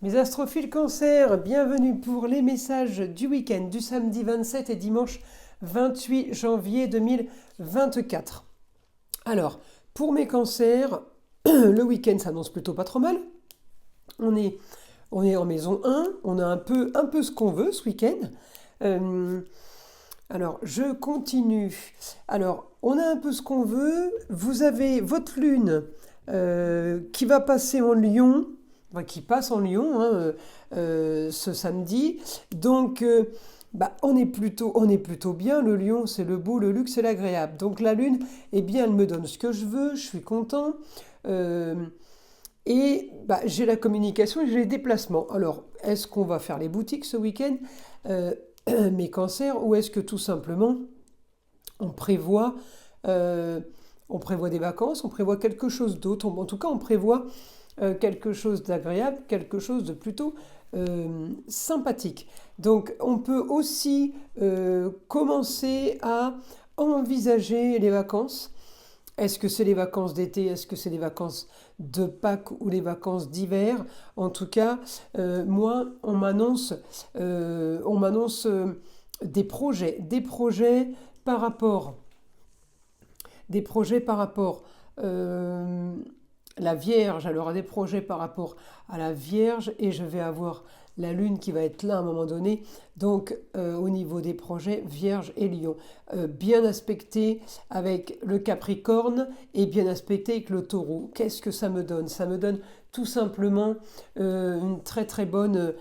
Mes astrophiles Cancer, bienvenue pour les messages du week-end du samedi 27 et dimanche 28 janvier 2024. Alors, pour mes cancers, le week-end s'annonce plutôt pas trop mal. On est, on est en maison 1, on a un peu ce qu'on veut ce week-end. Alors, je continue. Alors, on a un peu ce qu'on veut. Vous avez votre lune qui va passer en Lion, enfin, qui passe en Lion ce samedi. Donc, on est plutôt bien. Le Lion, c'est le beau, le luxe et l'agréable. Donc, la lune, eh bien, elle me donne ce que je veux. Je suis content. Euh, j'ai la communication et j'ai les déplacements. Alors, est-ce qu'on va faire les boutiques ce week-end, mes cancers, ou est-ce que tout simplement on prévoit, euh, on prévoit des vacances, on prévoit quelque chose d'autre, en tout cas on prévoit quelque chose d'agréable, quelque chose de plutôt sympathique. Donc on peut aussi commencer à envisager les vacances. Est-ce que c'est les vacances d'été? Est-ce que c'est les vacances de Pâques ou les vacances d'hiver? En tout cas, moi, on m'annonce des projets par rapport, des projets par rapport euh, la Vierge. Elle aura des projets par rapport à la Vierge et je vais avoir la Lune qui va être là à un moment donné. Donc au niveau des projets, Vierge et Lion. Bien aspecté avec le Capricorne et bien aspecté avec le Taureau. Qu'est-ce que ça me donne? Ça me donne tout simplement une très très bonne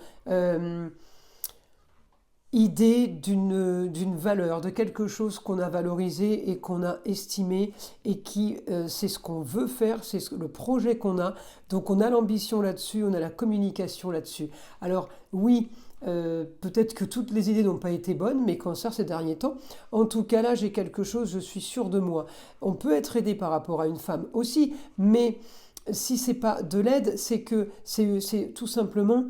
idée d'une valeur, de quelque chose qu'on a valorisé et qu'on a estimé et qui, c'est ce qu'on veut faire, le projet qu'on a. Donc on a l'ambition là-dessus, on a la communication là-dessus. Alors oui, peut-être que toutes les idées n'ont pas été bonnes, mes cancers ces derniers temps. En tout cas là, j'ai quelque chose, je suis sûre de moi. On peut être aidé par rapport à une femme aussi, mais si c'est pas de l'aide, c'est que c'est tout simplement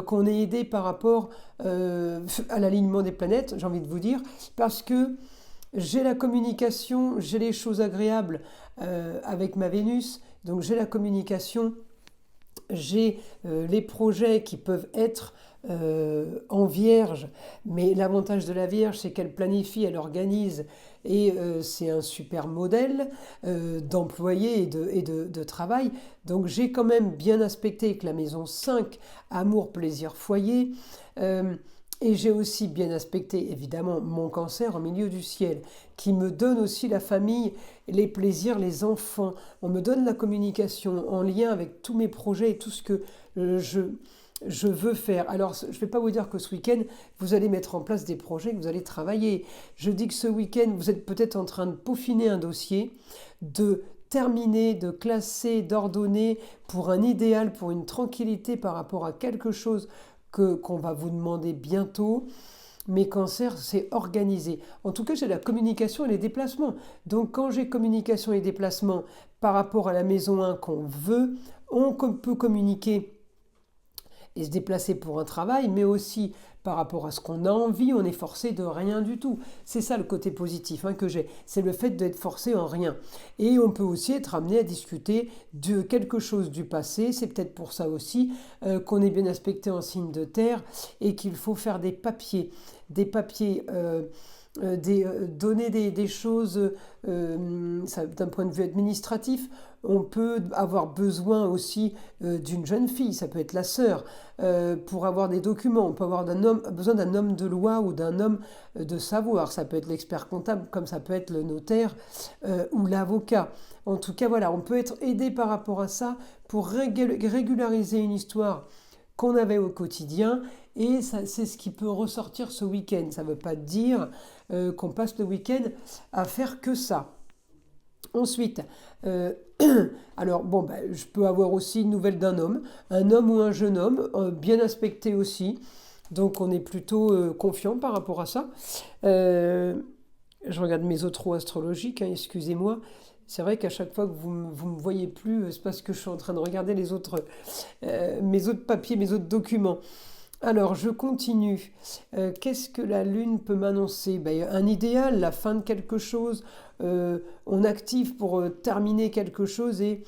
qu'on est aidé par rapport à l'alignement des planètes, j'ai envie de vous dire, parce que j'ai la communication, j'ai les choses agréables avec ma Vénus, donc j'ai la communication, j'ai les projets qui peuvent être en vierge, mais l'avantage de la vierge, c'est qu'elle planifie, elle organise, et c'est un super modèle d'employé et de travail. Donc j'ai quand même bien aspecté que la maison 5, amour, plaisir, foyer, et j'ai aussi bien aspecté évidemment mon cancer en milieu du ciel, qui me donne aussi la famille, les plaisirs, les enfants. On me donne la communication en lien avec tous mes projets et tout ce que je veux faire. Alors, je ne vais pas vous dire que ce week-end, vous allez mettre en place des projets, que vous allez travailler. Je dis que ce week-end, vous êtes peut-être en train de peaufiner un dossier, de terminer, de classer, d'ordonner pour un idéal, pour une tranquillité par rapport à quelque chose qu'on va vous demander bientôt. Mes cancers, c'est organisé. En tout cas, j'ai la communication et les déplacements. Donc, quand j'ai communication et déplacement par rapport à la maison 1 qu'on veut, on peut communiquer et se déplacer pour un travail, mais aussi par rapport à ce qu'on a envie, on est forcé de rien du tout. C'est ça le côté positif que j'ai, c'est le fait d'être forcé en rien. Et on peut aussi être amené à discuter de quelque chose du passé, c'est peut-être pour ça aussi qu'on est bien aspecté en signe de terre et qu'il faut faire des papiers donner des choses d'un point de vue administratif. On peut avoir besoin aussi d'une jeune fille, ça peut être la sœur, pour avoir des documents. On peut avoir besoin d'un homme de loi ou d'un homme de savoir. Ça peut être l'expert comptable, comme ça peut être le notaire ou l'avocat. En tout cas, voilà, on peut être aidé par rapport à ça pour régulariser une histoire qu'on avait au quotidien, et c'est ce qui peut ressortir ce week-end. Ça ne veut pas dire qu'on passe le week-end à faire que ça. Ensuite, alors je peux avoir aussi une nouvelle d'un homme, un homme ou un jeune homme, bien aspecté aussi, donc on est plutôt confiant par rapport à ça. Je regarde mes autres roues astrologiques, excusez-moi. C'est vrai qu'à chaque fois que vous me voyez plus, c'est parce que je suis en train de regarder mes autres papiers, mes autres documents. Alors, je continue. Qu'est-ce que la Lune peut m'annoncer? Ben, un idéal, la fin de quelque chose. On active pour terminer quelque chose et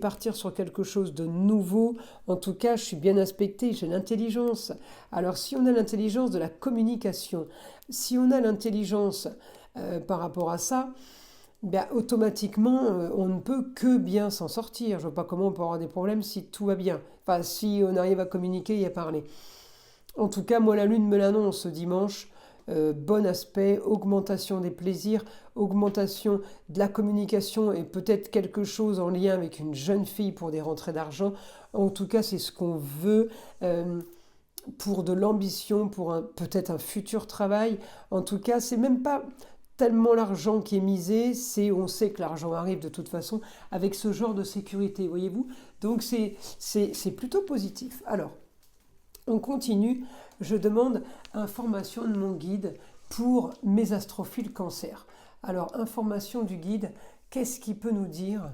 partir sur quelque chose de nouveau. En tout cas, je suis bien aspectée, j'ai l'intelligence. Alors, si on a l'intelligence de la communication, si on a l'intelligence par rapport à ça, ben, automatiquement, on ne peut que bien s'en sortir. Je ne vois pas comment on peut avoir des problèmes si tout va bien. Enfin, si on arrive à communiquer et à parler. En tout cas, moi, la Lune me l'annonce ce dimanche. Bon aspect, augmentation des plaisirs, augmentation de la communication et peut-être quelque chose en lien avec une jeune fille pour des rentrées d'argent. En tout cas, c'est ce qu'on veut pour de l'ambition, pour peut-être un futur travail. En tout cas, c'est même pas tellement l'argent qui est misé, c'est on sait que l'argent arrive de toute façon avec ce genre de sécurité, voyez-vous. Donc c'est plutôt positif. Alors, on continue. Je demande information de mon guide pour mes astrophiles cancer. Alors, information du guide, qu'est-ce qu'il peut nous dire?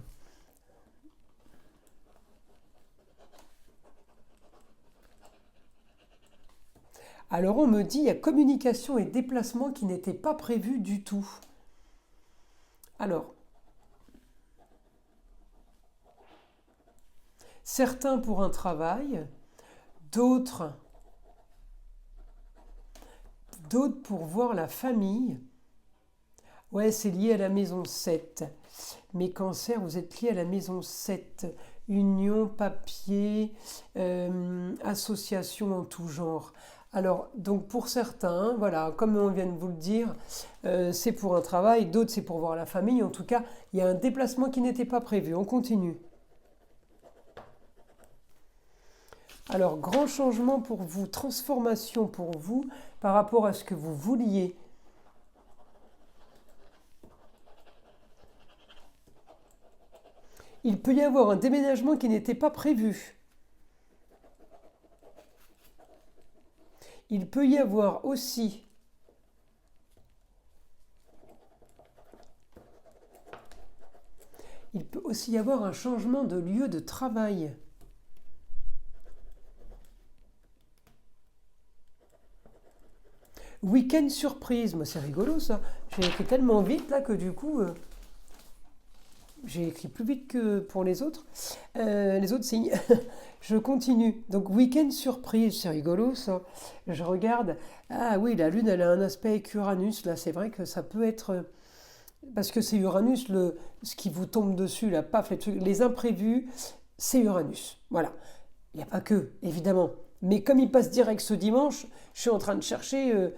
Alors, on me dit, il y a communication et déplacement qui n'étaient pas prévus du tout. Alors, certains pour un travail, d'autres pour voir la famille. Ouais, c'est lié à la maison 7. Mes cancers, vous êtes liés à la maison 7. Union, papier, association en tout genre. Alors, donc pour certains, voilà, comme on vient de vous le dire, c'est pour un travail, d'autres c'est pour voir la famille. En tout cas, il y a un déplacement qui n'était pas prévu. On continue. Alors, grand changement pour vous, transformation pour vous par rapport à ce que vous vouliez. Il peut y avoir un déménagement qui n'était pas prévu. Il peut y avoir aussi y avoir un changement de lieu de travail. Week-end surprise, moi c'est rigolo ça. J'ai écrit tellement vite là que du coup, j'ai écrit plus vite que pour les autres signes. Je continue. Donc week-end surprise, c'est rigolo ça. Je regarde. Ah oui, la Lune, elle a un aspect avec Uranus. Là, c'est vrai que ça peut être parce que c'est Uranus, ce qui vous tombe dessus, là, paf, les imprévus, c'est Uranus. Voilà. Il n'y a pas que, évidemment. Mais comme il passe direct ce dimanche, je suis en train de chercher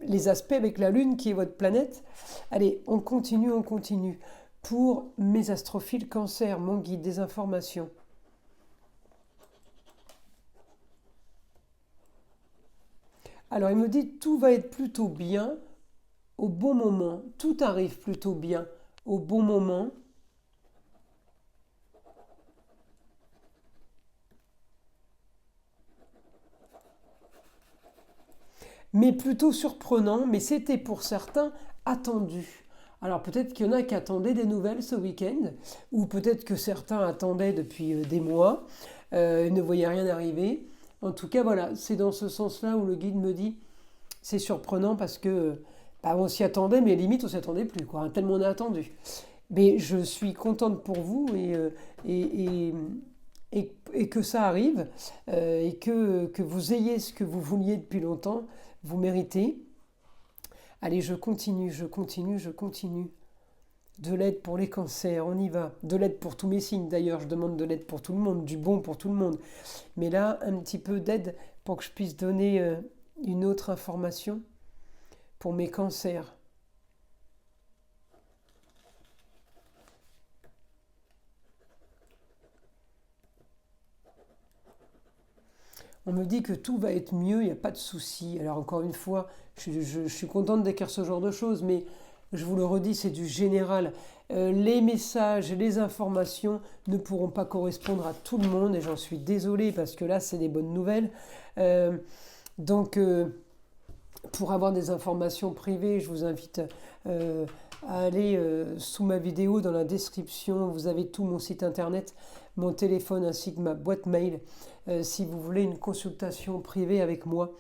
les aspects avec la Lune qui est votre planète. Allez, on continue, on continue. Pour mes astrophiles cancer, mon guide des informations. Alors, il me dit tout va être plutôt bien au bon moment. Tout arrive plutôt bien au bon moment. Mais plutôt surprenant, mais c'était pour certains attendu. Alors peut-être qu'il y en a qui attendaient des nouvelles ce week-end, ou peut-être que certains attendaient depuis des mois, ne voyaient rien arriver. En tout cas, voilà, c'est dans ce sens-là où le guide me dit, c'est surprenant parce que bah, on s'y attendait, mais limite on s'y attendait plus, quoi, hein, tellement on a attendu. Mais je suis contente pour vous et, et que ça arrive et que vous ayez ce que vous vouliez depuis longtemps, vous méritez. Allez, je continue, je continue, je continue. De l'aide pour les cancers, on y va. De l'aide pour tous mes signes, d'ailleurs, je demande de l'aide pour tout le monde, du bon pour tout le monde. Mais là, un petit peu d'aide pour que je puisse donner une autre information pour mes cancers. On me dit que tout va être mieux, il n'y a pas de souci. Alors encore une fois, je suis contente d'écrire ce genre de choses, mais je vous le redis, c'est du général. Les messages, les informations ne pourront pas correspondre à tout le monde et j'en suis désolée parce que là, c'est des bonnes nouvelles. Donc, pour avoir des informations privées, je vous invite à aller sous ma vidéo, dans la description, vous avez tout mon site internet, mon téléphone ainsi que ma boîte mail, si vous voulez une consultation privée avec moi.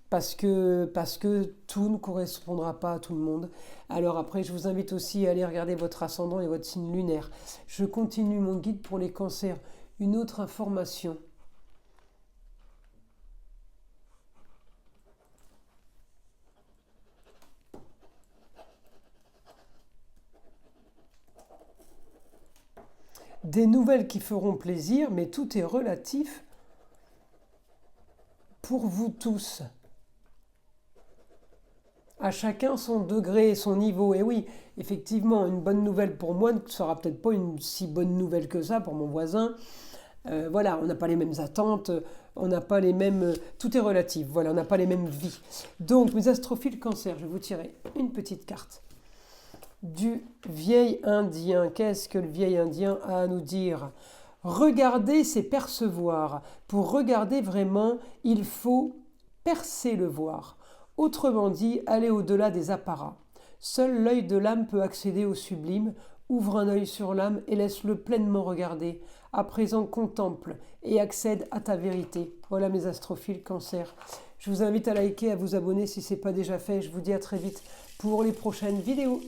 Parce que tout ne correspondra pas à tout le monde. Alors après, je vous invite aussi à aller regarder votre ascendant et votre signe lunaire. Je continue mon guide pour les cancers. Une autre information. Des nouvelles qui feront plaisir, mais tout est relatif pour vous tous. À chacun son degré et son niveau. Et oui, effectivement, une bonne nouvelle pour moi ne sera peut-être pas une si bonne nouvelle que ça pour mon voisin. Voilà, on n'a pas les mêmes attentes, on n'a pas les mêmes... Tout est relatif, voilà, on n'a pas les mêmes vies. Donc, mes astrophiles cancer, je vais vous tirer une petite carte du vieil indien. Qu'est-ce que le vieil indien a à nous dire? Regarder, c'est percevoir. Pour regarder vraiment, il faut percer le voir. Autrement dit, aller au-delà des apparats. Seul l'œil de l'âme peut accéder au sublime. Ouvre un œil sur l'âme et laisse-le pleinement regarder. À présent, contemple et accède à ta vérité. Voilà mes astrophiles cancer. Je vous invite à liker, à vous abonner si ce n'est pas déjà fait. Je vous dis à très vite pour les prochaines vidéos.